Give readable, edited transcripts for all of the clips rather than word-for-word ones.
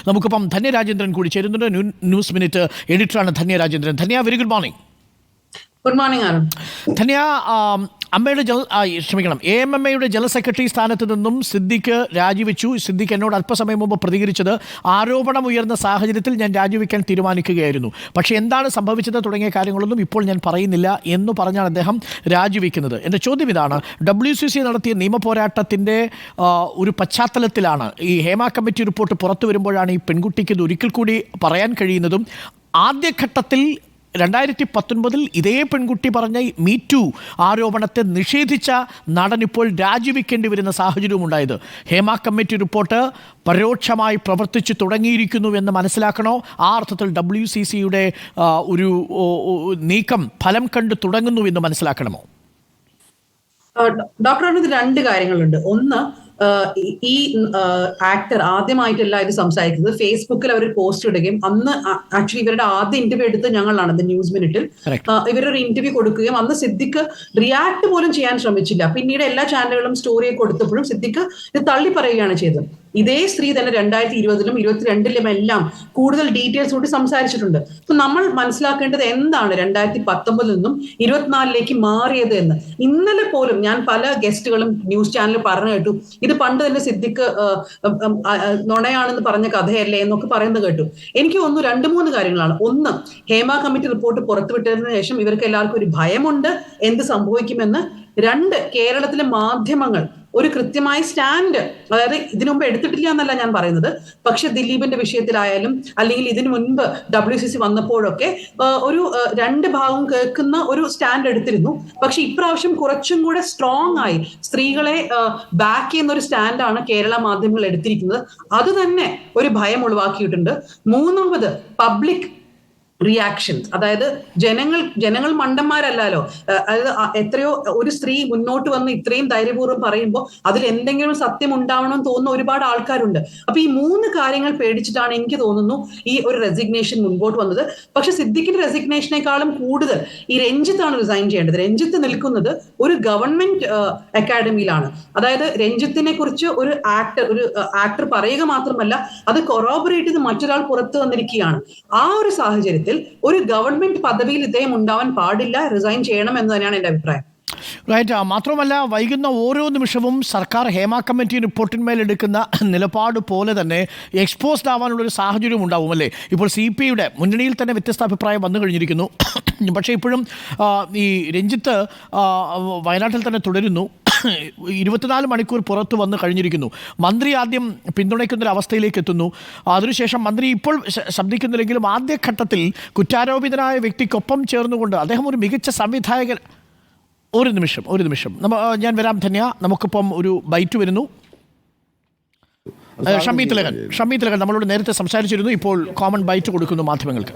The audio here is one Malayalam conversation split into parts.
നമുക്കിപ്പം ധന്യ രാജേന്ദ്രൻ കൂടി ചേരുന്നുണ്ട്. ന്യൂസ് മിനിറ്റ് എഡിറ്ററാണ് Dhanya Rajendran. Dhanya, very good morning. Good morning Arun. Dhanya, AMMയുടെ ജനറൽ സെക്രട്ടറി സ്ഥാനത്ത് നിന്നും സിദ്ദിഖ് രാജിവെച്ചു. സിദ്ദിഖ് എന്നോട് അല്പസമയം മുമ്പ് പ്രതികരിച്ചത്, ആരോപണം ഉയർന്ന സാഹചര്യത്തിൽ ഞാൻ രാജിവെക്കാൻ തീരുമാനിക്കുകയായിരുന്നു, പക്ഷേ എന്താണ് സംഭവിച്ചത് തുടങ്ങിയ കാര്യങ്ങളൊന്നും ഇപ്പോൾ ഞാൻ പറയുന്നില്ല എന്ന് പറഞ്ഞാണ് അദ്ദേഹം രാജിവെക്കുന്നത്. എൻ്റെ ചോദ്യം ഇതാണ്, WCC നടത്തിയ നിയമപോരാട്ടത്തിൻ്റെ ഒരു പശ്ചാത്തലത്തിലാണ് ഈ ഹേമ കമ്മിറ്റി റിപ്പോർട്ട് പുറത്തു വരുമ്പോഴാണ് ഈ പെൺകുട്ടിക്ക് ഇത് ഒരിക്കൽ കൂടി പറയാൻ കഴിയുന്നതും ആദ്യഘട്ടത്തിൽ 2019 ഇതേ പെൺകുട്ടി പറഞ്ഞ മീറ്റു ആരോപണത്തെ നിഷേധിച്ച നടൻ ഇപ്പോൾ രാജിവെക്കേണ്ടി വരുന്ന സാഹചര്യവും ഉണ്ടായത്. ഹേമ കമ്മിറ്റി റിപ്പോർട്ട് പരോക്ഷമായി പ്രവർത്തിച്ചു തുടങ്ങിയിരിക്കുന്നു എന്ന് മനസ്സിലാക്കണോ? ആ അർത്ഥത്തിൽ WCCയുടെ ഒരു നീക്കം ഫലം കണ്ടു തുടങ്ങുന്നു എന്ന് മനസ്സിലാക്കണമോ? ഡോക്ടർ, ഇത് രണ്ട് കാര്യങ്ങളുണ്ട്. ഒന്ന്, ഈ ആക്ടർ ആദ്യമായിട്ടല്ല ഇത് സംസാരിക്കുന്നത്. ഫേസ്ബുക്കിൽ അവർ പോസ്റ്റ് ഇടുകയും അന്ന് ആക്ച്വലി ഇവരുടെ ആദ്യ ഇന്റർവ്യൂ എടുത്ത് ഞങ്ങളാണ് ന്യൂസ് മിനിറ്റിൽ ഇവരൊരു ഇന്റർവ്യൂ കൊടുക്കുകയും അന്ന് സിദ്ദിഖ് റിയാക്ട് പോലും ചെയ്യാൻ ശ്രമിച്ചില്ല. പിന്നീട് എല്ലാ ചാനലുകളും സ്റ്റോറി കൊടുത്തപ്പോഴും സിദ്ദിഖ് ഇത് തള്ളി പറയുകയാണ് ചെയ്തത്. ഇതേ സ്ത്രീ തന്നെ 2020-ലും 2022-ലും എല്ലാം കൂടുതൽ ഡീറ്റെയിൽസ് കൂടി സംസാരിച്ചിട്ടുണ്ട്. അപ്പൊ നമ്മൾ മനസ്സിലാക്കേണ്ടത് എന്താണ് 2019 നിന്നും 2024-ലേക്ക് മാറിയത് എന്ന്. ഇന്നലെ പോലും ഞാൻ പല ഗസ്റ്റുകളും ന്യൂസ് ചാനലിൽ പറഞ്ഞു കേട്ടു, ഇത് പണ്ട് തന്നെ സിദ്ദിഖ് നുണയാണെന്ന് പറഞ്ഞ കഥയല്ലേ എന്നൊക്കെ പറയുന്നത് കേട്ടു. എനിക്ക് തോന്നുന്നു 2-3 കാര്യങ്ങളാണ്. ഒന്ന്, ഹേമ കമ്മിറ്റി റിപ്പോർട്ട് പുറത്തുവിട്ടതിന് ശേഷം ഇവർക്ക് എല്ലാവർക്കും ഒരു ഭയമുണ്ട് എന്ത് സംഭവിക്കുമെന്ന്. 2, കേരളത്തിലെ മാധ്യമങ്ങൾ ഒരു കൃത്യമായ സ്റ്റാൻഡ്, അതായത് ഇതിനു മുമ്പ് എടുത്തിട്ടില്ല എന്നല്ല ഞാൻ പറയുന്നത്, പക്ഷെ ദിലീപിന്റെ വിഷയത്തിലായാലും അല്ലെങ്കിൽ ഇതിനു മുൻപ് WCC വന്നപ്പോഴൊക്കെ ഒരു 2 ഭാഗം കേൾക്കുന്ന ഒരു സ്റ്റാൻഡ് എടുത്തിരുന്നു. പക്ഷെ ഇപ്രാവശ്യം കുറച്ചും കൂടെ സ്ട്രോങ് ആയി സ്ത്രീകളെ ബാക്ക് ചെയ്യുന്ന ഒരു സ്റ്റാൻഡാണ് കേരള മാധ്യമങ്ങൾ എടുത്തിരിക്കുന്നത്. അത് തന്നെ ഒരു ഭയം ഉളവാക്കിയിട്ടുണ്ട്. 3-ാമത്, പബ്ലിക് റിയാക്ഷൻസ്, അതായത് ജനങ്ങൾ മണ്ടന്മാരല്ലോ. അതായത് എത്രയോ ഒരു സ്ത്രീ മുന്നോട്ട് വന്ന് ഇത്രയും ധൈര്യപൂർവ്വം പറയുമ്പോൾ അതിൽ എന്തെങ്കിലും സത്യം ഉണ്ടാവണമെന്ന് തോന്നുന്ന ഒരുപാട് ആൾക്കാരുണ്ട്. അപ്പൊ ഈ 3 കാര്യങ്ങൾ പേടിച്ചിട്ടാണ് എനിക്ക് തോന്നുന്നു ഈ ഒരു റെസിഗ്നേഷൻ മുൻപോട്ട് വന്നത്. പക്ഷെ സിദ്ദിഖിന്റെ റെസിഗ്നേഷനേക്കാളും കൂടുതൽ ഈ രഞ്ജിത്താണ് റിസൈൻ ചെയ്യേണ്ടത്. രഞ്ജിത്ത് നിൽക്കുന്നത് ഒരു ഗവൺമെന്റ് അക്കാഡമിയിലാണ്. അതായത് രഞ്ജിത്തിനെ കുറിച്ച് ഒരു ആക്ടർ പറയുക മാത്രമല്ല, അത് കൊറോബറേറ്റ് ചെയ്ത് മറ്റൊരാൾ പുറത്തു വന്നിരിക്കുകയാണ്. ആ ഒരു സാഹചര്യത്തിൽ ഒരു ഗവൺമെന്റ് പദവിയിൽ ഇദ്ദേഹം ഉണ്ടാവാൻ പാടില്ല, റിസൈൻ ചെയ്യണം എന്ന് തന്നെയാണ് എന്റെ അഭിപ്രായം. റൈറ്റ്. മാത്രമല്ല, വൈകുന്ന ഓരോ നിമിഷവും സർക്കാർ ഹേമ കമ്മിറ്റി റിപ്പോർട്ടിന്മേൽ എടുക്കുന്ന നിലപാട് പോലെ തന്നെ എക്സ്പോസ്ഡ് ആവാനുള്ളൊരു സാഹചര്യം ഉണ്ടാവും അല്ലേ? ഇപ്പോൾ CPIയുടെ മുന്നണിയിൽ തന്നെ വ്യത്യസ്ത അഭിപ്രായം വന്നു കഴിഞ്ഞിരിക്കുന്നു. പക്ഷേ ഇപ്പോഴും ഈ രഞ്ജിത്ത് വയനാട്ടിൽ തന്നെ തുടരുന്നു. 24 മണിക്കൂർ പുറത്തു വന്ന് കഴിഞ്ഞിരിക്കുന്നു. മന്ത്രി ആദ്യം പിന്തുണയ്ക്കുന്നൊരവസ്ഥയിലേക്ക് എത്തുന്നു. അതിനുശേഷം മന്ത്രി ഇപ്പോൾ ശബ്ദിക്കുന്നില്ലെങ്കിലും ആദ്യഘട്ടത്തിൽ കുറ്റാരോപിതനായ വ്യക്തിക്കൊപ്പം ചേർന്നുകൊണ്ട് അദ്ദേഹം ഒരു മികച്ച സംവിധായകൻ. ഒരു നിമിഷം ഞാൻ വരാം ധന്യ. നമുക്കിപ്പം ഒരു ബൈറ്റ് വരുന്നു. ഷമ്മി തിലകൻ നമ്മളോട് നേരത്തെ സംസാരിച്ചിരുന്നു. ഇപ്പോൾ കോമൺ ബൈറ്റ് കൊടുക്കുന്നു മാധ്യമങ്ങൾക്ക്.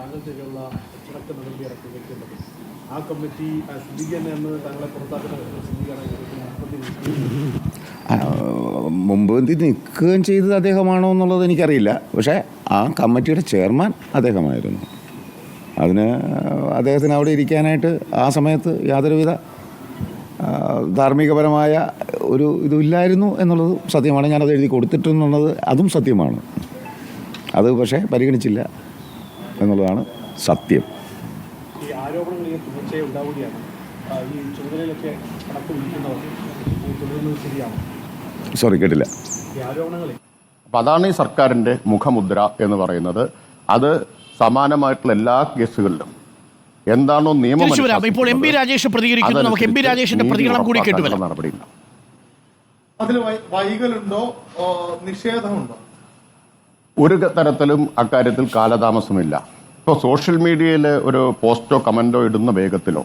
മുമ്പ് നിൽക്കുകയും ചെയ്തത് അദ്ദേഹമാണോ എന്നുള്ളത് എനിക്കറിയില്ല. പക്ഷേ ആ കമ്മിറ്റിയുടെ ചെയർമാൻ അദ്ദേഹമായിരുന്നു. അതിന് അദ്ദേഹത്തിന് അവിടെ ഇരിക്കാനായിട്ട് ആ സമയത്ത് യാതൊരുവിധ ധാർമ്മികപരമായ ഒരു ഇതുമില്ലായിരുന്നു എന്നുള്ളത് സത്യമാണ്. ഞാനത് എഴുതി കൊടുത്തിട്ടുള്ളത് അതും സത്യമാണ്. അത് പക്ഷേ പരിഗണിച്ചില്ല എന്നുള്ളതാണ് സത്യം. സോറി, കേട്ടില്ല. അപ്പം അതാണ് ഈ സർക്കാരിൻ്റെ മുഖമുദ്ര എന്ന് പറയുന്നത്. അത് സമാനമായിട്ടുള്ള എല്ലാ കേസുകളിലും എന്താണോ നിയമം. ഇപ്പോൾ MP രാജേഷ് പ്രതികരിക്കുന്നു. നമുക്ക് MP രാജേഷിന്റെ പ്രതികരണം കൂടി കേട്ടുവരാം. നടപടിയില്ല. അതിൽ വൈകലുണ്ടോ, നിഷേധമുണ്ടോ? ഒരു തരത്തിലും അക്കാര്യത്തിൽ കാലതാമസമില്ല. ഇപ്പോൾ സോഷ്യൽ മീഡിയയിൽ ഒരു പോസ്റ്റോ കമൻറ്റോ ഇടുന്ന വേഗത്തിലോ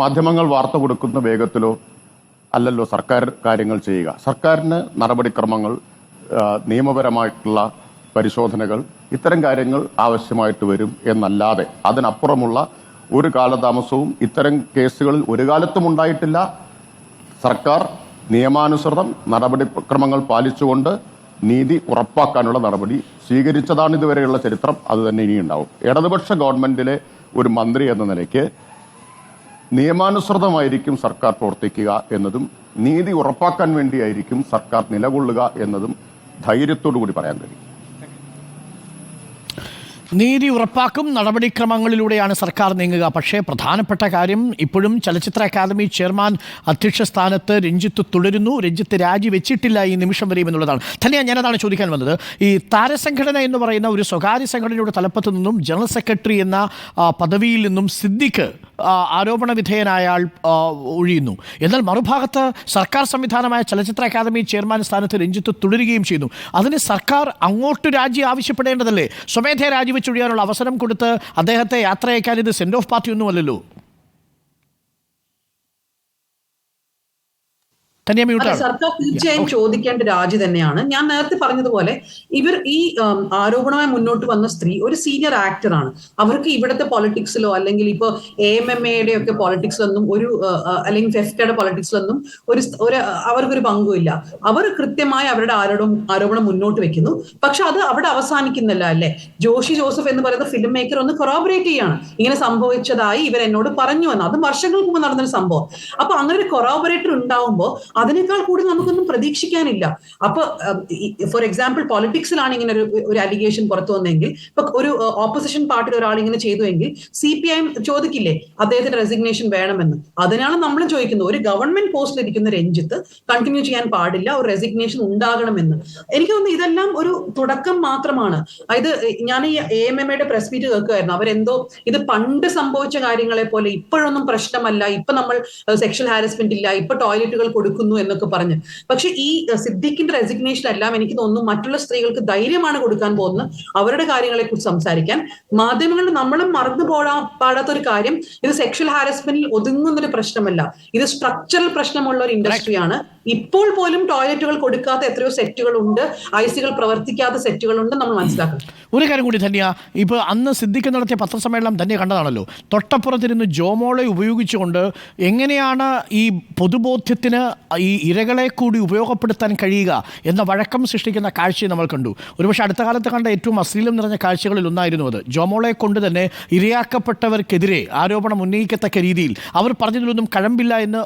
മാധ്യമങ്ങൾ വാർത്ത കൊടുക്കുന്ന വേഗത്തിലോ അല്ലല്ലോ സർക്കാർ കാര്യങ്ങൾ ചെയ്യുക. സർക്കാരിന് നടപടിക്രമങ്ങൾ, നിയമപരമായിട്ടുള്ള പരിശോധനകൾ, ഇത്തരം കാര്യങ്ങൾ ആവശ്യമായിട്ട് വരും എന്നല്ലാതെ അതിനപ്പുറമുള്ള ഒരു കാലതാമസവും ഇത്തരം കേസുകളിൽ ഒരു കാലത്തും ഉണ്ടായിട്ടില്ല. സർക്കാർ നിയമാനുസൃതം നടപടിക്രമങ്ങൾ പാലിച്ചുകൊണ്ട് നീതി ഉറപ്പാക്കാനുള്ള നടപടി സ്വീകരിച്ചതാണ് ഇതുവരെയുള്ള ചരിത്രം. അത് തന്നെ ഇനിയുണ്ടാവും. ഇടതുപക്ഷ ഗവൺമെന്റിലെ ഒരു മന്ത്രി എന്ന നിലയ്ക്ക് നിയമാനുസൃതമായിരിക്കും സർക്കാർ പ്രവർത്തിക്കുക എന്നതും നീതി ഉറപ്പാക്കാൻ വേണ്ടിയായിരിക്കും സർക്കാർ നിലകൊള്ളുക എന്നതും ധൈര്യത്തോടു കൂടി പറയാൻ കഴിയും. നീതി ഉറപ്പാക്കും നടപടിക്രമങ്ങളിലൂടെയാണ് സർക്കാർ നീങ്ങുക. പക്ഷേ പ്രധാനപ്പെട്ട കാര്യം ഇപ്പോഴും ചലച്ചിത്ര അക്കാദമി ചെയർമാൻ അധ്യക്ഷ സ്ഥാനത്ത് രഞ്ജിത്ത് തുടരുന്നു. രഞ്ജിത്ത് രാജിവെച്ചിട്ടില്ല ഈ നിമിഷം വരെയും എന്നുള്ളതാണ്. തന്നെയാണ് ഞാനതാണ് ചോദിക്കാൻ വന്നത്. ഈ താരസംഘടന എന്ന് പറയുന്ന ഒരു സ്വകാര്യ സംഘടനയുടെ തലപ്പത്ത് നിന്നും ജനറൽ സെക്രട്ടറി എന്ന പദവിയിൽ നിന്നും സിദ്ദിഖ് ആരോപണ വിധേയനായ ആൾ ഒഴിയുന്നു. എന്നാൽ മറുഭാഗത്ത് സർക്കാർ സംവിധാനമായ ചലച്ചിത്ര അക്കാദമി ചെയർമാൻ സ്ഥാനത്ത് രഞ്ജിത്ത് തുടരുകയും ചെയ്യുന്നു. അതിന് സർക്കാർ അങ്ങോട്ട് രാജി ആവശ്യപ്പെടേണ്ടതല്ലേ? സ്വമേധയാ രാജിവെച്ചൊഴിയാനുള്ള അവസരം കൊടുത്ത് അദ്ദേഹത്തെ യാത്രയക്കാൻ ഇത് സെൻഡ് ഓഫ് പാർട്ടി ഒന്നുമല്ലല്ലോ. സർക്കാർ തീർച്ചയായും ചോദിക്കേണ്ട രാജി തന്നെയാണ്. ഞാൻ നേരത്തെ പറഞ്ഞതുപോലെ ഈ ആരോപണമായി മുന്നോട്ട് വന്ന സ്ത്രീ ഒരു സീനിയർ ആക്ടറാണ്. അവർക്ക് ഇവിടുത്തെ പൊളിറ്റിക്സിലോ അല്ലെങ്കിൽ ഇപ്പൊ AMMAയുടെ ഒക്കെ പൊളിറ്റിക്സിലൊന്നും അല്ലെങ്കിൽ ഫെഫ്റ്റയുടെ പൊളിറ്റിക്സിലൊന്നും അവർക്കൊരു പങ്കുമില്ല. അവർ കൃത്യമായി അവരുടെ ആരോപണം മുന്നോട്ട് വെക്കുന്നു. പക്ഷെ അത് അവിടെ അവസാനിക്കുന്നില്ല അല്ലേ? ജോഷി ജോസഫ് എന്ന് പറയുന്ന ഫിലിം മേക്കർ ഒന്ന് കൊറോബറേറ്റ് ചെയ്യാണ്, ഇങ്ങനെ സംഭവിച്ചതായി ഇവർ എന്നോട് പറഞ്ഞു എന്ന്. അത് വർഷങ്ങൾക്ക് മുമ്പ് നടന്നൊരു സംഭവം. അപ്പൊ അങ്ങനെ ഒരു കൊറോബറേറ്റർ ഉണ്ടാവുമ്പോൾ അതിനേക്കാൾ കൂടുതൽ നമുക്കൊന്നും പ്രതീക്ഷിക്കാനില്ല. അപ്പൊ ഫോർ എക്സാമ്പിൾ പൊളിറ്റിക്സിലാണ് ഇങ്ങനെ ഒരു അലിഗേഷൻ പുറത്തു വന്നെങ്കിൽ, ഇപ്പൊ ഒരു ഓപ്പോസിഷൻ പാർട്ടിയിൽ ഒരാൾ ഇങ്ങനെ ചെയ്തുവെങ്കിൽ CPIM ചോദിക്കില്ലേ അദ്ദേഹത്തിന് റെസിഗ്നേഷൻ വേണമെന്ന്? അതിനാണ് നമ്മൾ ചോദിക്കുന്നത്. ഒരു ഗവൺമെന്റ് പോസ്റ്റിൽ ഇരിക്കുന്ന രഞ്ജിത്ത് കണ്ടിന്യൂ ചെയ്യാൻ പാടില്ല, ഒരു റെസിഗ്നേഷൻ ഉണ്ടാകണമെന്ന്. എനിക്ക് തോന്നുന്നു ഇതെല്ലാം ഒരു തുടക്കം മാത്രമാണ്. അതായത് ഞാൻ ഈ AMMAയുടെ പ്രസ് മീറ്റ് കേൾക്കുമായിരുന്നു. അവരെന്തോ ഇത് പണ്ട് സംഭവിച്ച കാര്യങ്ങളെ പോലെ ഇപ്പോഴൊന്നും പ്രശ്നമല്ല, ഇപ്പൊ നമ്മൾ സെക്ഷൽ ഹാരസ്മെന്റ് ഇല്ല, ഇപ്പൊ ടോയ്ലറ്റുകൾ കൊടുക്കുന്നു എന്നൊക്കെ പറഞ്ഞ്. പക്ഷെ ഈ സിദ്ദിഖിന്റെ റെസിഗ്നേഷൻ എല്ലാം എനിക്ക് തോന്നുന്നു മറ്റുള്ള സ്ത്രീകൾക്ക് ധൈര്യമാണ് കൊടുക്കാൻ പോകുന്നത് അവരുടെ കാര്യങ്ങളെ കുറിച്ച് സംസാരിക്കാൻ. മാധ്യമങ്ങളിൽ നമ്മളും മറന്നു പാടാത്ത ഒരു കാര്യം, ഇത് സെക്ഷൽ ഹാരസ്മെന്റിൽ ഒതുങ്ങുന്നൊരു പ്രശ്നമല്ല, ഇത് സ്ട്രക്ചറൽ പ്രശ്നമുള്ള ഒരു ഇൻഡസ്ട്രിയാണ്. ഇപ്പോൾ പോലും ടോയ്ലറ്റുകൾ കൊടുക്കാത്ത എത്രയോ സെറ്റുകൾ ഉണ്ട്, ICകൾ പ്രവർത്തിക്കാത്ത സെറ്റുകൾ ഉണ്ട്, നമ്മൾ മനസ്സിലാക്കണം. ഒരു കാര്യം കൂടി ധന്യ, ഇപ്പോൾ അന്ന് സിദ്ദിഖ് നടത്തിയ പത്രസമ്മേളനം ധന്യ കണ്ടതാണല്ലോ. തൊട്ടപ്പുറത്തിരുന്ന് ജോമോളെ ഉപയോഗിച്ചുകൊണ്ട് എങ്ങനെയാണ് ഈ പൊതുബോധ്യത്തിന് ഈ ഇരകളെ കൂടി ഉപയോഗപ്പെടുത്താൻ കഴിയുക എന്ന വഴക്കം സൃഷ്ടിക്കുന്ന കാഴ്ചയെ നമ്മൾ കണ്ടു. ഒരുപക്ഷെ അടുത്ത കാലത്ത് കണ്ട ഏറ്റവും അശ്ലീലം നിറഞ്ഞ കാഴ്ചകളിൽ ഒന്നായിരുന്നു അത്. ജോമോളെ കൊണ്ട് തന്നെ ഇരയാക്കപ്പെട്ടവർക്കെതിരെ ആരോപണം ഉന്നയിക്കത്തക്ക രീതിയിൽ, അവർ പറഞ്ഞതിലൊന്നും കഴമ്പില്ല എന്ന്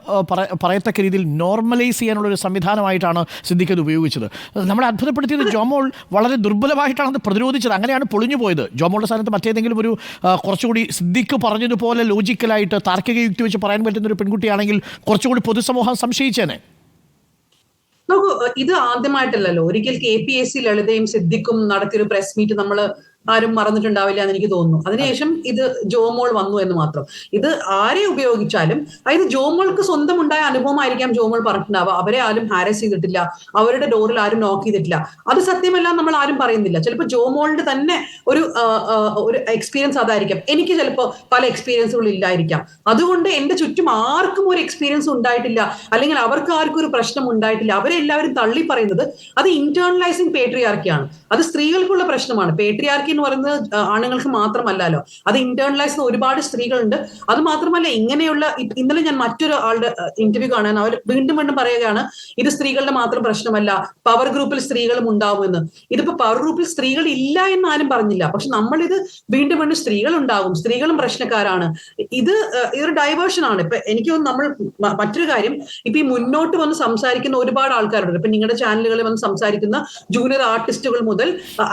പറയത്തക്ക രീതിയിൽ നോർമലൈസ് ചെയ്യാനുള്ള ഒരു സംവിധാനമായിട്ടാണ് സിദ്ദിഖ് അത് ഉപയോഗിച്ചത്. നമ്മളെ അത്ഭുതപ്പെടുത്തിയത് ജോമോൾ വളരെ ദുർബലമായിട്ടാണ് അത് പ്രതിരോധിച്ചത്. അങ്ങനെയാണ് പൊളിഞ്ഞു പോയത്. ജോമോളുടെ സ്ഥാനത്ത് മറ്റേതെങ്കിലും ഒരു കുറച്ചുകൂടി സിദ്ദിഖ് പറഞ്ഞതുപോലെ ലോജിക്കലായിട്ട് താർക്കിക യുക്തി വെച്ച് പറയാൻ പറ്റുന്ന ഒരു പെൺകുട്ടിയാണെങ്കിൽ കുറച്ചുകൂടി പൊതുസമൂഹം സംശയിച്ചേനെ. നോക്കൂ, ഇത് ആദ്യമായിട്ടല്ലല്ലോ. ഒരിക്കൽ KPAC ലളിതയും സിദ്ദിഖും നടത്തിയൊരു പ്രസ് മീറ്റ് നമ്മൾ ആരും മറന്നിട്ടുണ്ടാവില്ല എന്ന് എനിക്ക് തോന്നുന്നു. അതിനുശേഷം ഇത് ജോമോൾ വന്നു എന്ന് മാത്രം. ഇത് ആരെ ഉപയോഗിച്ചാലും, അതായത് ജോമോൾക്ക് സ്വന്തം ഉണ്ടായ അനുഭവമായിരിക്കാം ജോമോൾ പറഞ്ഞിട്ടുണ്ടാവുക. അവരെ ആരും ഹാരസ് ചെയ്തിട്ടില്ല, അവരുടെ ഡോറിൽ ആരും നോക്ക് ചെയ്തിട്ടില്ല. അത് സത്യമല്ല, നമ്മൾ ആരും പറയുന്നില്ല. ചിലപ്പോൾ ജോമോളിന്റെ തന്നെ ഒരു എക്സ്പീരിയൻസ് അതായിരിക്കാം. എനിക്ക് ചിലപ്പോൾ പല എക്സ്പീരിയൻസുകൾ ഇല്ലായിരിക്കാം. അതുകൊണ്ട് എന്റെ ചുറ്റും ആർക്കും ഒരു എക്സ്പീരിയൻസ് ഉണ്ടായിട്ടില്ല, അല്ലെങ്കിൽ അവർക്ക് ആർക്കും ഒരു പ്രശ്നം ഉണ്ടായിട്ടില്ല, അവരെല്ലാവരും തള്ളി പറയുന്നത് അത് ഇന്റേണലൈസിങ് പേട്രിയാർക്കിയാണ്. അത് സ്ത്രീകൾക്കുള്ള പ്രശ്നമാണ്. പേട്രിയാർക്കി എന്ന് പറയുന്നത് ആണുങ്ങൾക്ക് മാത്രമല്ലല്ലോ, അത് ഇന്റേണലൈസ് ഒരുപാട് സ്ത്രീകളുണ്ട്. അത് മാത്രമല്ല, ഇങ്ങനെയുള്ള ഇന്നലെ ഞാൻ മറ്റൊരു ആളുടെ ഇന്റർവ്യൂ കാണാൻ അവർ വീണ്ടും പറയുകയാണ്, ഇത് സ്ത്രീകളുടെ മാത്രം പ്രശ്നമല്ല, പവർ ഗ്രൂപ്പിൽ സ്ത്രീകളും ഉണ്ടാവുമെന്ന്. ഇതിപ്പോ പവർ ഗ്രൂപ്പിൽ സ്ത്രീകൾ ഇല്ല എന്ന് ആരും പറഞ്ഞില്ല. പക്ഷെ നമ്മളിത് വീണ്ടും സ്ത്രീകൾ ഉണ്ടാകും, സ്ത്രീകളും പ്രശ്നക്കാരാണ്. ഇതൊരു ഡൈവേർഷൻ ആണ്. ഇപ്പൊ എനിക്ക് നമ്മൾ മറ്റൊരു കാര്യം, ഇപ്പൊ ഈ മുന്നോട്ട് വന്ന് സംസാരിക്കുന്ന ഒരുപാട് ആൾക്കാരുണ്ട്. ഇപ്പൊ നിങ്ങളുടെ ചാനലുകളിൽ വന്ന് സംസാരിക്കുന്ന ജൂനിയർ ആർട്ടിസ്റ്റുകൾ മുതൽ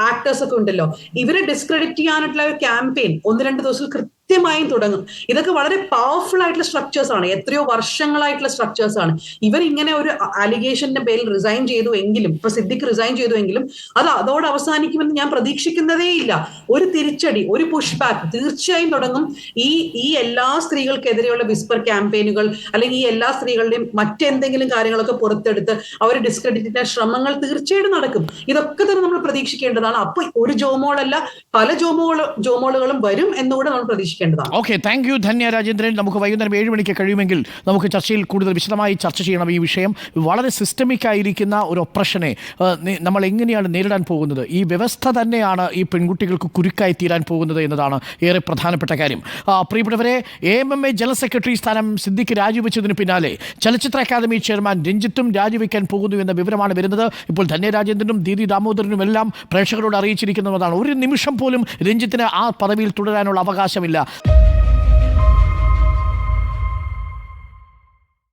ആക്ടേഴ്സ് ഒക്കെ ഉണ്ടല്ലോ. ഇവരെ ഡിസ്ക്രെഡിറ്റ് ചെയ്യാനായിട്ടുള്ള ഒരു ക്യാമ്പയിൻ 1-2 ദിവസം കൃത്യമായും തുടങ്ങും. ഇതൊക്കെ വളരെ പവർഫുൾ ആയിട്ടുള്ള സ്ട്രക്ചേഴ്സ് ആണ്, എത്രയോ വർഷങ്ങളായിട്ടുള്ള സ്ട്രക്ചേഴ്സ് ആണ്. ഇവർ ഇങ്ങനെ ഒരു അലിഗേഷന്റെ പേരിൽ റിസൈൻ ചെയ്തു എങ്കിലും, ഇപ്പൊ സിദ്ദിഖ് റിസൈൻ ചെയ്തു എങ്കിലും അത് അതോടെ അവസാനിക്കുമെന്ന് ഞാൻ പ്രതീക്ഷിക്കുന്നതേ ഇല്ല. ഒരു തിരിച്ചടി, ഒരു പുഷ് ബാക്ക് തീർച്ചയായും തുടങ്ങും. ഈ എല്ലാ സ്ത്രീകൾക്കെതിരെയുള്ള വിസ്പർ ക്യാമ്പയിനുകൾ, അല്ലെങ്കിൽ ഈ എല്ലാ സ്ത്രീകളുടെയും മറ്റെന്തെങ്കിലും കാര്യങ്ങളൊക്കെ പുറത്തെടുത്ത് അവർ ഡിസ്ക്രെഡിറ്റ് ചെയ്യാൻ ശ്രമങ്ങൾ തീർച്ചയായിട്ടും നടക്കും. ഇതൊക്കെ തന്നെ നമ്മൾ പ്രതീക്ഷിക്കേണ്ടതാണ്. അപ്പൊ ഒരു ജോമോളല്ല, പല ജോമോളുകളും വരും എന്നുകൂടെ നമ്മൾ പ്രതീക്ഷിക്കേണ്ടതാണ്. Okay, thank you Dhanya Rajendran. നമുക്ക് വൈകുന്നേരം 7 മണിക്ക് കഴിയുമെങ്കിൽ നമുക്ക് ചർച്ചയിൽ കൂടുതൽ വിശദമായി ചർച്ച ചെയ്യണം ഈ വിഷയം. വളരെ സിസ്റ്റമിക് ആയിരിക്കുന്ന ഒരു ഒപ്രഷനെ നമ്മൾ എങ്ങനെയാണ് നേരിടാൻ പോകുന്നത്, ഈ വ്യവസ്ഥ തന്നെയാണ് ഈ പെൺകുട്ടികൾക്ക് കുരുക്കായി തീരാൻ പോകുന്നത് എന്നതാണ് ഏറെ പ്രധാനപ്പെട്ട കാര്യം. പ്രിയപ്പെട്ടവരെ, AMMA ജനറൽ സെക്രട്ടറി സ്ഥാനം സിദ്ദിഖ് രാജിവെച്ചതിന് പിന്നാലെ ചലച്ചിത്ര അക്കാദമി ചെയർമാൻ രഞ്ജിത്തും രാജിവെക്കാൻ പോകുന്നു എന്ന വിവരമാണ് വരുന്നത്. ഇപ്പോൾ ധന്യ രാജേന്ദ്രനും ദീദി ദാമോദരനും എല്ലാം പ്രേക്ഷകരോട് അറിയിച്ചിരിക്കുന്നതാണ്. ഒരു നിമിഷം പോലും രഞ്ജിത്തിന് ആ പദവിയിൽ തുടരാനുള്ള അവകാശമില്ല.